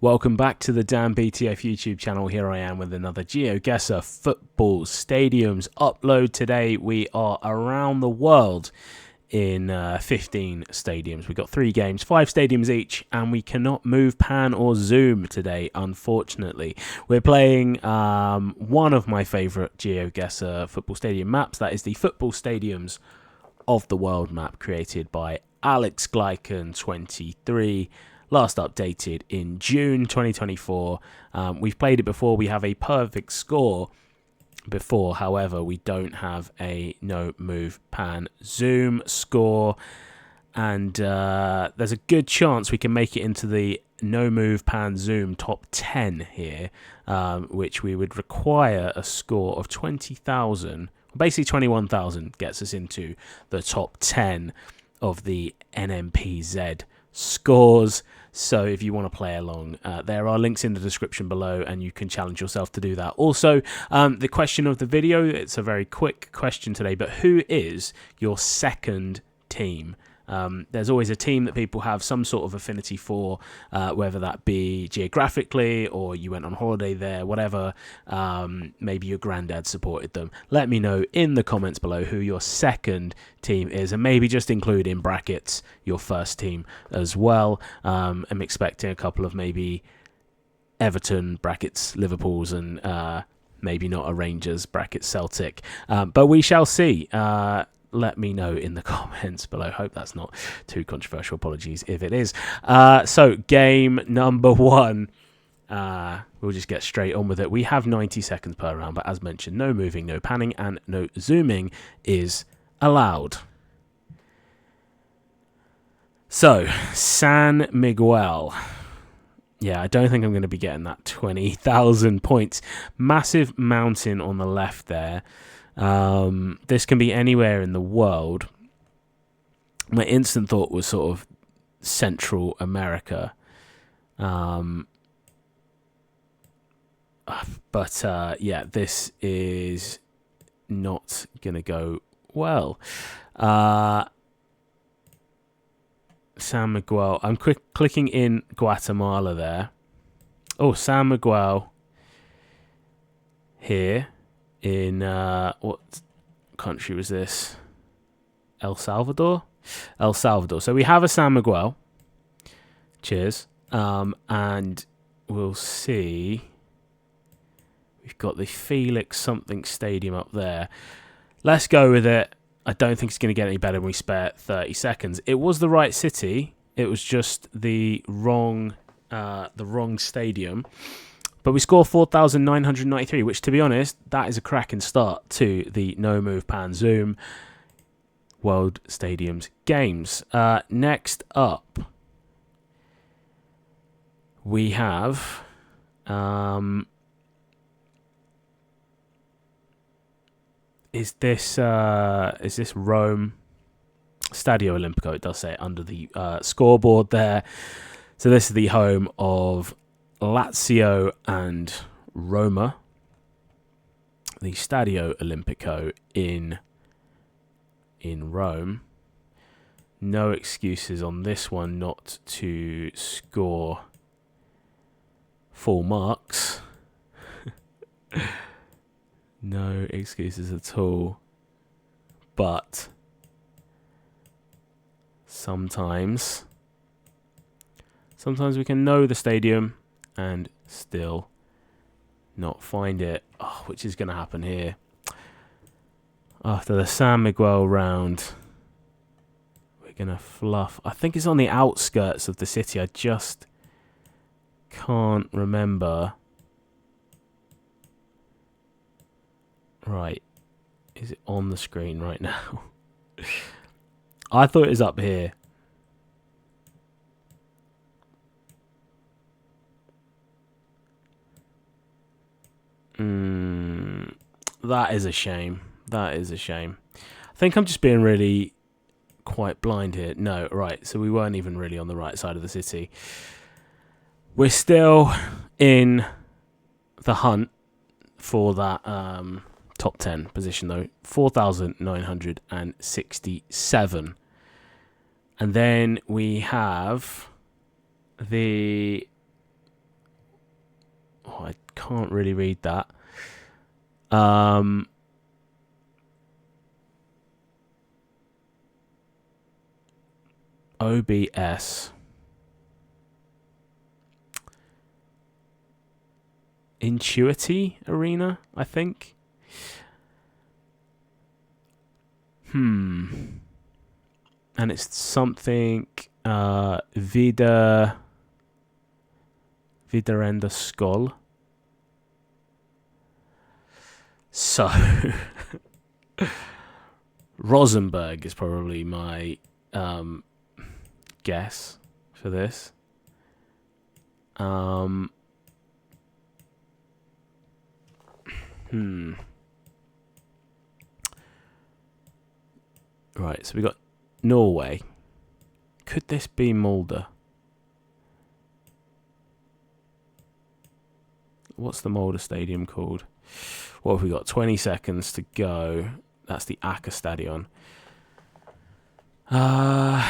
Welcome back to the Dan BTF YouTube channel. Here I am with another GeoGuessr football stadiums upload. Today we are around the world in 15 stadiums. We've got 3 games, 5 stadiums each, and we cannot move, pan or zoom today, unfortunately. We're playing one of my favourite GeoGuessr football stadium maps. That is the Football Stadiums of the World map created by Alex Glycan 23. Last updated in June 2024. We've played it before. We have a perfect score before. However, we don't have a no move, pan, zoom score. And there's a good chance we can make it into the no move, pan, zoom top 10 here, which we would require a score of 20,000. Basically 21,000 gets us into the top 10 of the NMPZ scores. So if you want to play along, there are links in the description below and you can challenge yourself to do that. Also, the question of the video, it's a very quick question today, but who is your second team? There's always a team that people have some sort of affinity for, whether that be geographically or you went on holiday there, whatever. Maybe your granddad supported them. Let me know in the comments below who your second team is, and maybe just include in brackets your first team as well. I'm expecting a couple of maybe Everton brackets Liverpool's and maybe not a Rangers brackets Celtic, but we shall see. Let me know in the comments below. Hope that's not too controversial. Apologies if it is. So game number 1. We'll just get straight on with it. We have 90 seconds per round, but as mentioned, no moving, no panning, and no zooming is allowed. So, San Miguel. Yeah, I don't think I'm going to be getting that 20,000 points. Massive mountain on the left there. This can be anywhere in the world. My instant thought was sort of Central America. But yeah, this is not going to go well. San Miguel. I'm clicking in Guatemala there. Oh, San Miguel here. In what country was this? El Salvador? El Salvador. So we have a San Miguel. Cheers. And we'll see. We've got the Felix something stadium up there. Let's go with it. I don't think it's going to get any better when we spare 30 seconds. It was the right city. It was just the wrong stadium. But we score 4,993, which, to be honest, that is a cracking start to the no move, pan, zoom World Stadiums games. Next up, we have is this Rome? Stadio Olimpico? It does say it under the scoreboard there. So this is the home of Lazio and Roma, the Stadio Olimpico in Rome. No excuses on this one not to score full marks. No excuses at all. But sometimes we can know the stadium and still not find it. Oh, which is going to happen here. After the San Miguel round, we're going to fluff. I think it's on the outskirts of the city. I just can't remember. Right. Is it on the screen right now? I thought it was up here. That is a shame. That is a shame. I think I'm just being really quite blind here. No, right. So we weren't even really on the right side of the city. We're still in the hunt for that top 10 position, though. 4,967. And then we have the can't really read that. OBS. Intuity Arena, I think. And it's something Viderenda Skol. So Rosenberg is probably my guess for this. Right, so we got Norway. Could this be Molde? What's the Molde Stadium called? What have we got? 20 seconds to go. That's the Aker Stadion. Oh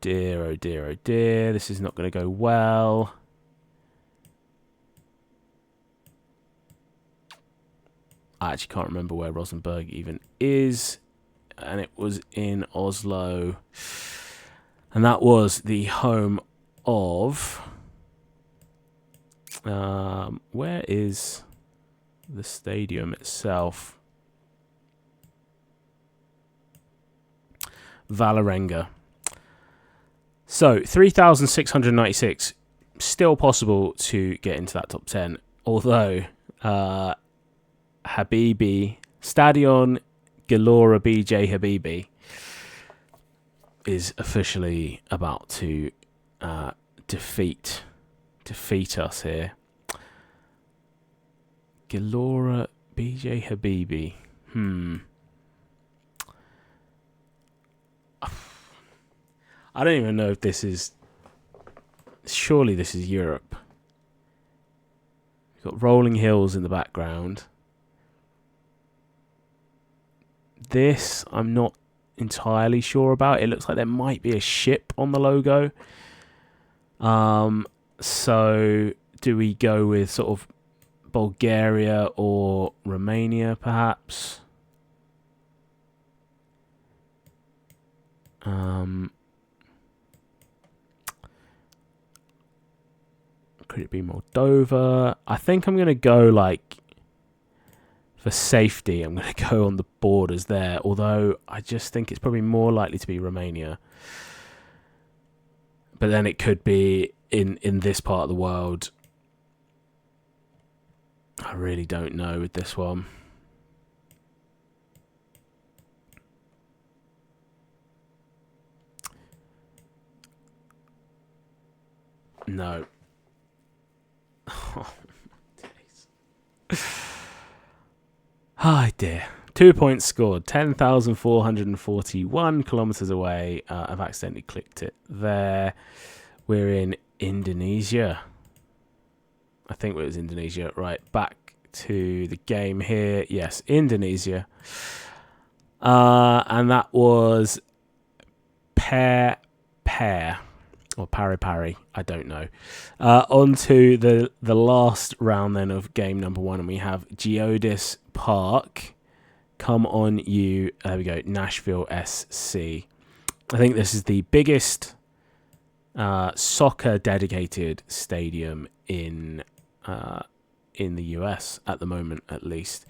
dear, oh dear, oh dear. This is not going to go well. I actually can't remember where Rosenborg even is. And it was in Oslo. And that was the home of... where is the stadium itself? Valerenga. So, 3,696. Still possible to get into that top 10. Although, Habibi, Stadion Gelora BJ Habibi is officially about to defeat us here. Gelora BJ Habibi. I don't even know if this is... Surely this is Europe. We've got rolling hills in the background. This, I'm not entirely sure about. It looks like there might be a ship on the logo. So, do we go with sort of Bulgaria or Romania, perhaps? Could it be Moldova? I think I'm going to go, like, for safety, I'm going to go on the borders there. Although, I just think it's probably more likely to be Romania. But then it could be in this part of the world. I really don't know with this one. No. Oh, dear. 2 points scored. 10,441 kilometers away. I've accidentally clicked it there. We're in Indonesia. I think it was Indonesia. Right, back to the game here. Yes, Indonesia. And that was Pair. Or Pari. I don't know. On to the last round then of game number 1. And we have Geodis Park. Come on you. There we go. Nashville SC. I think this is the biggest soccer dedicated stadium in the US at the moment, at least.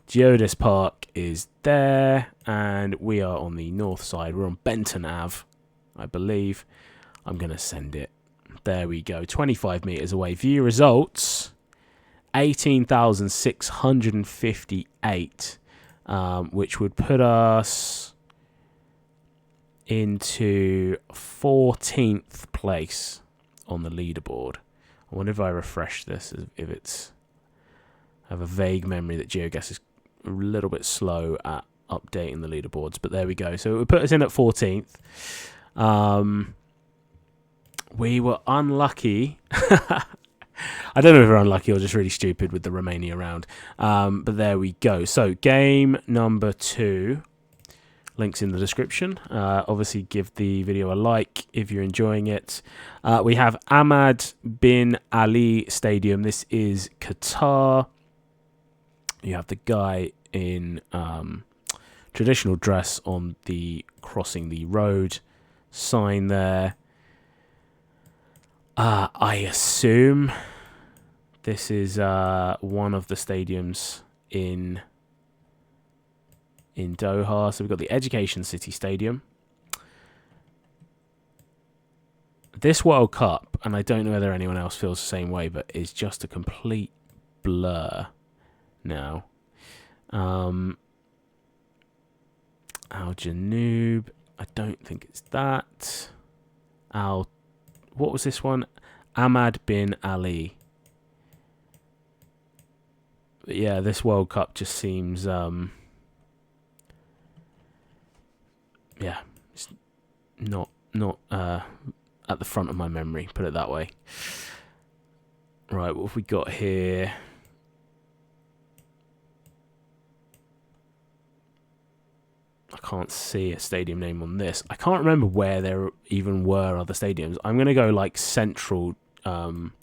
Geodis Park is there, and we are on the north side. We're on Benton Ave, I believe. I'm going to send it. There we go. 25 meters away. View results. 18,658, which would put us into 14th place on the leaderboard. I wonder if I refresh this, if it's... I have a vague memory that GeoGuessr is a little bit slow at updating the leaderboards, but there we go. So it would put us in at 14th. We were unlucky. I don't know if we're unlucky or just really stupid with the Romania round. But there we go. So game number 2. Links in the description. Obviously, give the video a like if you're enjoying it. We have Ahmad bin Ali Stadium. This is Qatar. You have the guy in traditional dress on the crossing the road sign there. I assume this is one of the stadiums in Doha. So we've got the Education City Stadium. This World Cup, and I don't know whether anyone else feels the same way, but is just a complete blur now. Al Janoub, I don't think it's that. What was this one? Ahmad bin Ali. But yeah, this World Cup just seems yeah, it's not at the front of my memory, put it that way. Right, what have we got here? I can't see a stadium name on this. I can't remember where there even were other stadiums. I'm going to go like central Doha.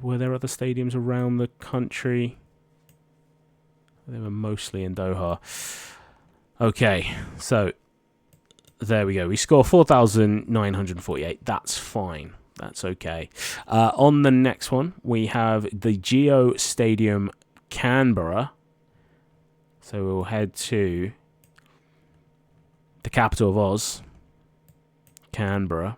Were there other stadiums around the country? They were mostly in Doha. Okay, so there we go. We score 4,948. That's fine. That's okay. On the next one, we have the Geo Stadium Canberra. So we'll head to the capital of Oz, Canberra.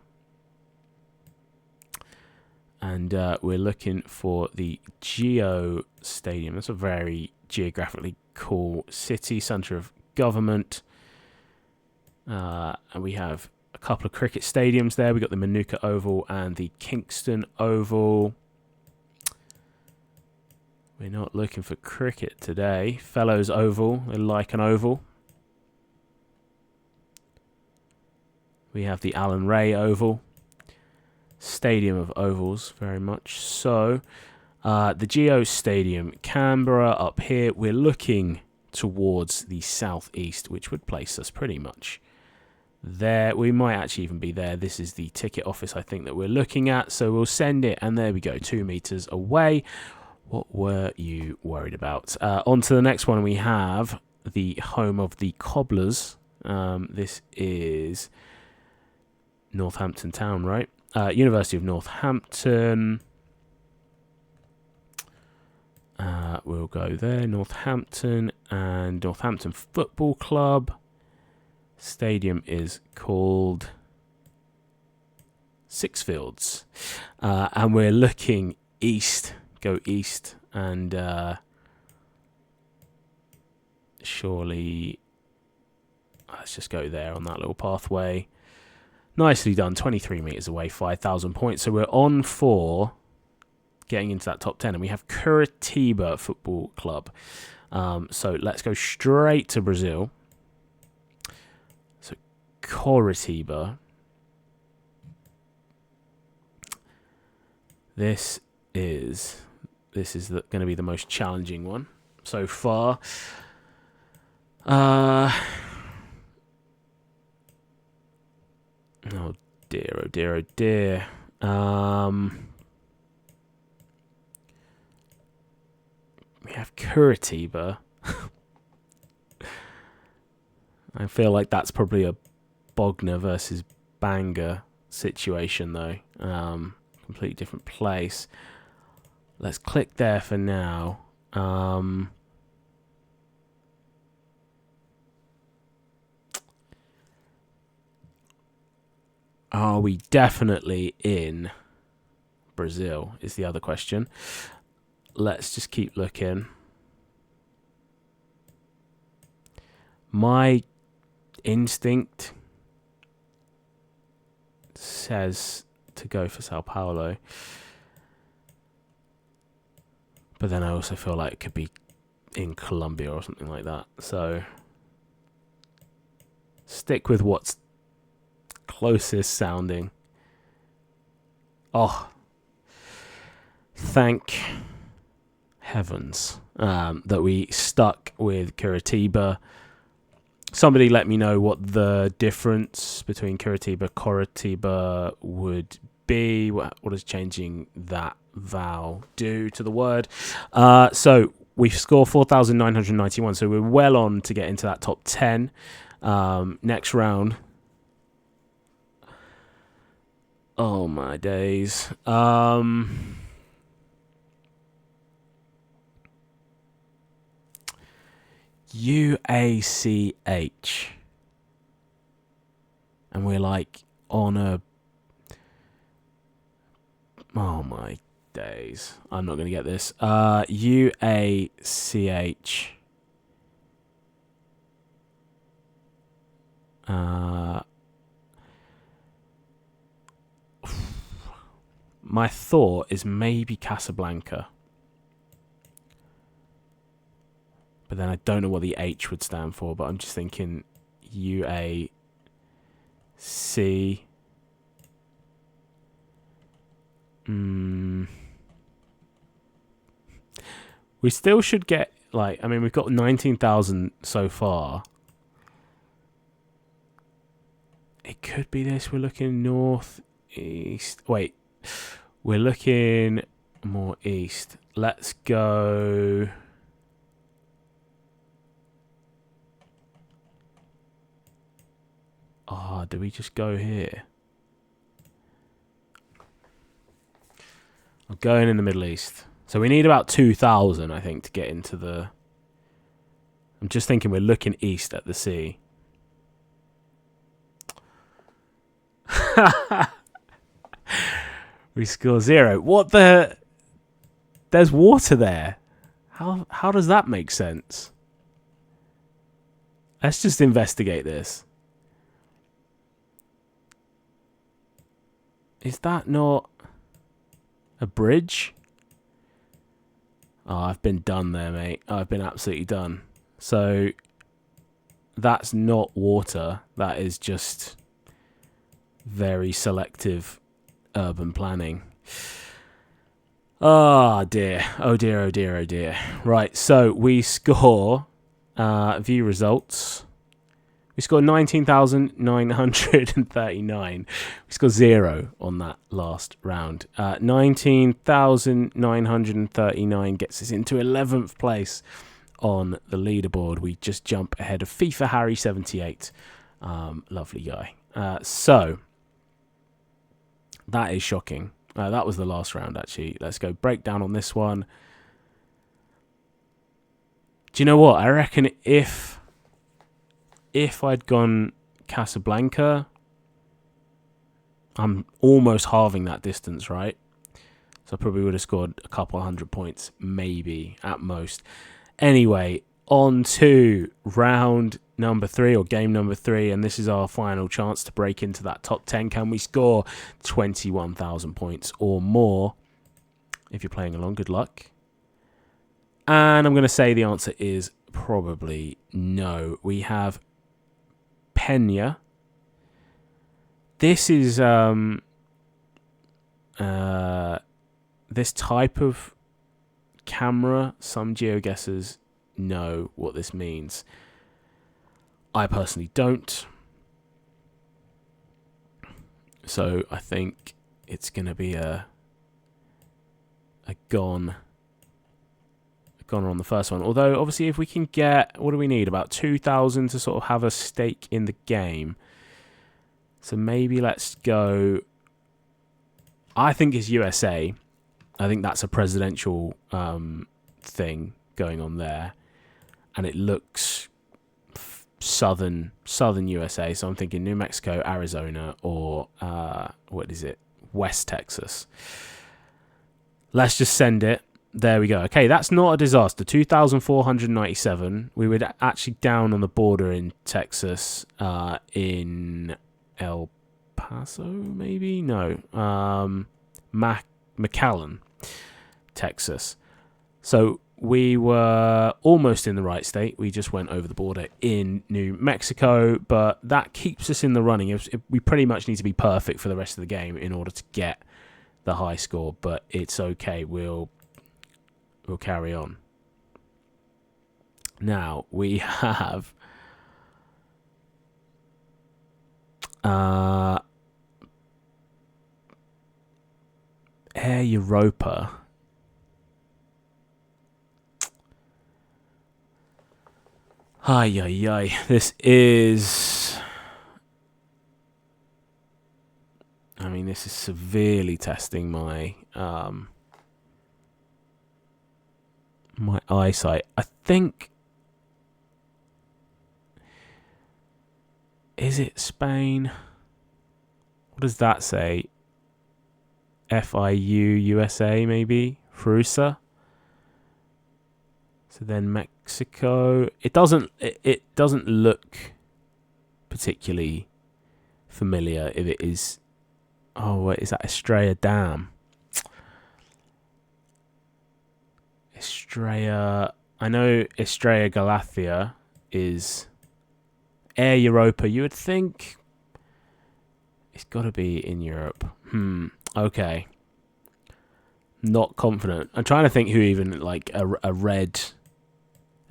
And we're looking for the Geo Stadium. That's a very geographically cool city, centre of government. And we have a couple of cricket stadiums there. We've got the Manuka Oval and the Kingston Oval. We're not looking for cricket today. Fellows Oval, they like an oval. We have the Alan Ray Oval. Stadium of ovals, very much so. The Geo Stadium, Canberra up here. We're looking towards the southeast, which would place us pretty much there. We might actually even be there. This is the ticket office, I think, that we're looking at. So we'll send it, and there we go, 2 meters away. What were you worried about? On to the next one. We have the home of the Cobblers. This is Northampton Town, right? University of Northampton. We'll go there. Northampton and Northampton Football Club. Stadium is called Sixfields. And we're looking east. Go east and surely let's just go there on that little pathway. Nicely done. 23 meters away, 5,000 points. So we're on for getting into that top 10, and we have Curitiba Football Club. So let's go straight to Brazil. So Curitiba. This is going to be the most challenging one so far. Oh dear, oh dear, oh dear. We have Curitiba. I feel like that's probably a Bognor versus Bangor situation, though. Completely different place. Let's click there for now. Are we definitely in Brazil is the other question. Let's just keep looking. My instinct says to go for Sao Paulo. But then I also feel like it could be in Colombia or something like that. So stick with what's closest sounding. Oh, thank heavens, that we stuck with Curitiba. Somebody let me know what the difference between Curitiba would be. What does changing that vowel do to the word? So we score 4,991, so we're well on to get into that top 10. Next round. Oh my days. UACH. And we're like on a... Oh my days. I'm not going to get this. UACH. My thought is maybe Casablanca. But then I don't know what the H would stand for, but I'm just thinking UAC. We still should get, like, I mean, we've got 19,000 so far. It could be this. We're looking north, east. Wait, we're looking more east. Let's go... Oh, do we just go here? I'm going in the Middle East. So we need about 2,000, I think, to get into the... I'm just thinking we're looking east at the sea. We score 0. What the... There's water there. How does that make sense? Let's just investigate this. Is that not a bridge? Oh, I've been done there, mate. I've been absolutely done. So, that's not water. That is just very selective urban planning. Oh, dear. Oh, dear, oh, dear, oh, dear. Right, so we score... view results. We scored 19,939. We scored 0 on that last round. 19,939 gets us into 11th place on the leaderboard. We just jump ahead of FIFA Harry 78. Lovely guy. So, that is shocking. That was the last round, actually. Let's go breakdown on this one. Do you know what? I reckon if I'd gone Casablanca, I'm almost halving that distance, right? So I probably would have scored a couple 100 points, maybe, at most. Anyway, on to round number 3, or game number 3, and this is our final chance to break into that top 10. Can we score 21,000 points or more? If you're playing along, good luck. And I'm going to say the answer is probably no. We have Pena. This is this type of camera. Some GeoGuessers know what this means. I personally don't. So I think it's going to be a goner on the first one. Although, obviously, if we can get... What do we need? About 2,000 to sort of have a stake in the game. So maybe let's go... I think it's USA. I think that's a presidential thing going on there. And it looks southern USA. So I'm thinking New Mexico, Arizona, or... what is it? West Texas. Let's just send it. There we go. Okay, that's not a disaster. 2,497. We were actually down on the border in Texas, in El Paso, maybe? No. McAllen, Texas. So we were almost in the right state. We just went over the border in New Mexico, but that keeps us in the running. We pretty much need to be perfect for the rest of the game in order to get the high score, but it's okay. We'll we'll carry on. Now we have Air Europa. Ay, ay, ay. This is... I mean, this is severely testing my my eyesight. I think... Is it Spain? What does that say? FIU USA, maybe? Frusa? So then Mexico. It doesn't look particularly familiar if it is. Oh, wait, is that Estrella Dam? Estrella. I know Estrella Galathea is Air Europa. You would think it's got to be in Europe. Okay. Not confident. I'm trying to think who even like a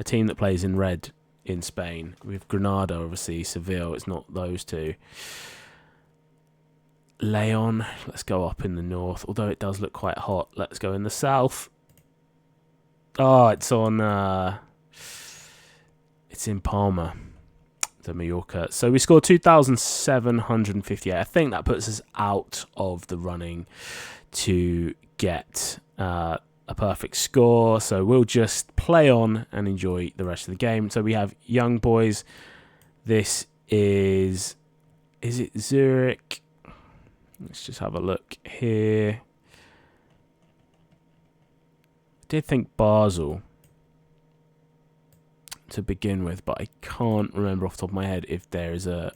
team that plays in red in Spain. We have Granada, obviously, Seville. It's not those two. Leon. Let's go up in the north. Although it does look quite hot. Let's go in the south. Oh, it's on... it's in Palma. To Mallorca. So we scored 2,758. I think that puts us out of the running to get a perfect score. So we'll just play on and enjoy the rest of the game. So we have Young Boys. This is it Zurich? Let's just have a look here. I did think Basel to begin with, but I can't remember off the top of my head if there is a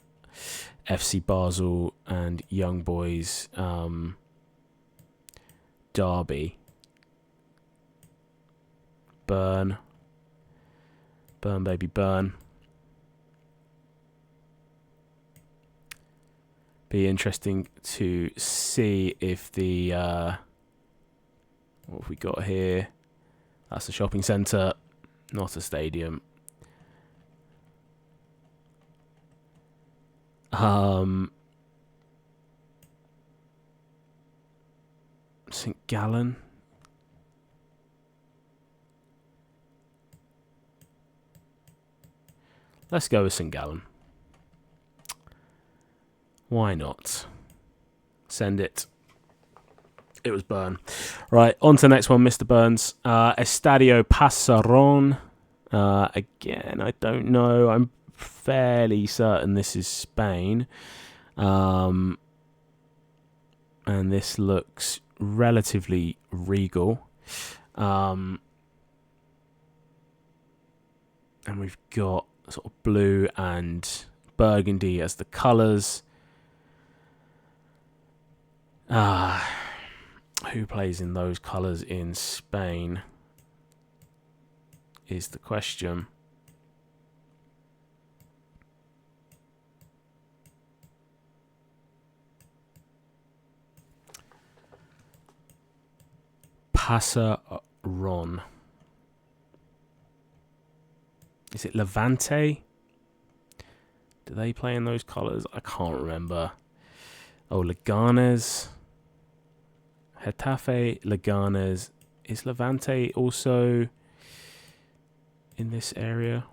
FC Basel and Young Boys derby. Burn, baby, burn. Be interesting to see if the what have we got here? That's a shopping centre, not a stadium. St. Gallen. Let's go with St. Gallen. Why not? Send it. It was Burn. Right, on to the next one, Mr. Burns. Estadio Pasaron. Again, I don't know. I'm fairly certain this is Spain. And this looks relatively regal. And we've got sort of blue and burgundy as the colours. Who plays in those colours in Spain is the question. Pasaron. Is it Levante? Do they play in those colours? I can't remember. Oh, Leganes. Getafe, Leganes. Is Levante also in this area?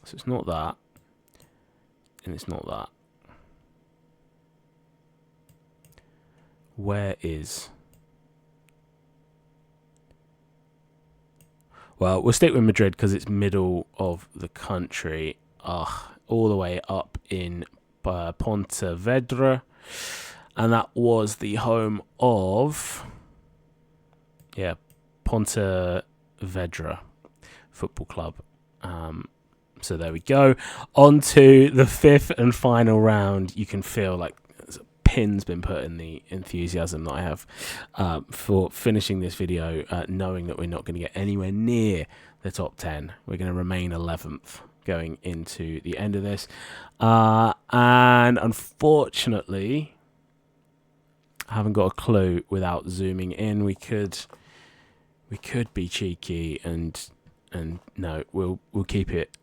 So it's not that. And it's not that. Where is... Well, we'll stick with Madrid because it's middle of the country. All the way up in Pontevedra. And that was the home of... Yeah, Pontevedra Football Club. So there we go. On to the fifth and final round. You can feel like a pin's been put in the enthusiasm that I have for finishing this video, knowing that we're not going to get anywhere near the top 10. We're going to remain 11th. going into the end of this. And unfortunately, I haven't got a clue without zooming in. We could be cheeky and no, we'll keep it.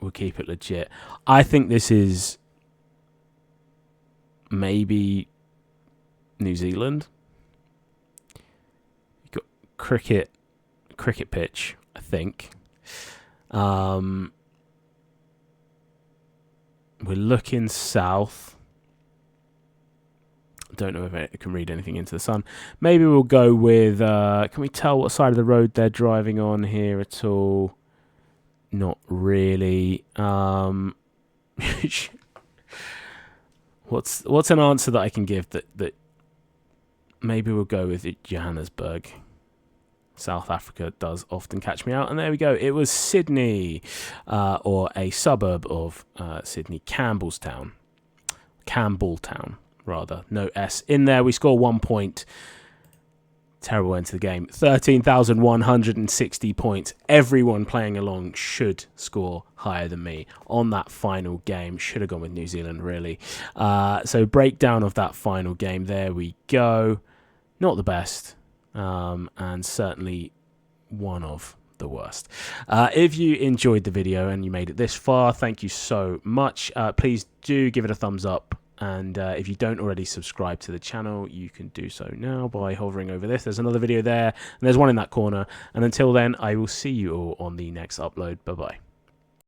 We'll keep it legit. I think this is maybe New Zealand. You've got cricket pitch, I think. We're looking south. Don't know if it can read anything into the sun. Maybe we'll go with... can we tell what side of the road they're driving on here at all? Not really. What's an answer that I can give that maybe we'll go with Johannesburg. South Africa does often catch me out. And there we go. It was Sydney, or a suburb of Sydney, Campbelltown, rather. No S in there. We score 1 point. Terrible end to the game. 13,160 points. Everyone playing along should score higher than me on that final game. Should have gone with New Zealand, really. So breakdown of that final game. There we go. Not the best. And certainly one of the worst. If you enjoyed the video and you made it this far, thank you so much. Please do give it a thumbs up. And if you don't already subscribe to the channel, you can do so now by hovering over this. There's another video there, and there's one in that corner. And until then, I will see you all on the next upload. Bye-bye.